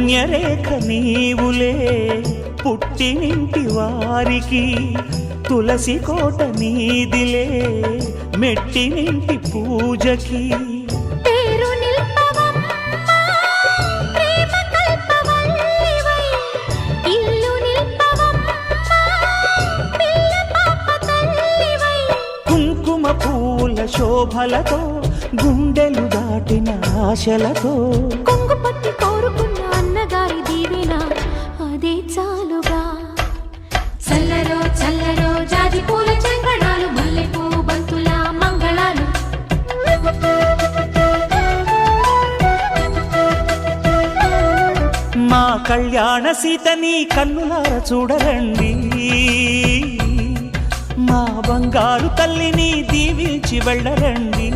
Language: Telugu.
పుణ్యరేఖ నీవులే పుట్టినింటి వారికి, తులసి కోట నీదిలే మెట్టినింటి పూజకి. కుంకుమ పూల శోభలతో గుండెలు దాటిన ఆశలతో, కొంగు పట్టి కోరుకున్న అన్నగారి దీవెన అదే చాలుగా. చల్లరో చల్లరో జాజి పూల చెంగడాలు, మల్లెపూ బంతుల మంగళాలు. మా కళ్యాణ సీతని కన్నులార చూడరండి, మా బంగారు తల్లిని దీవించి వెళ్ళరండి.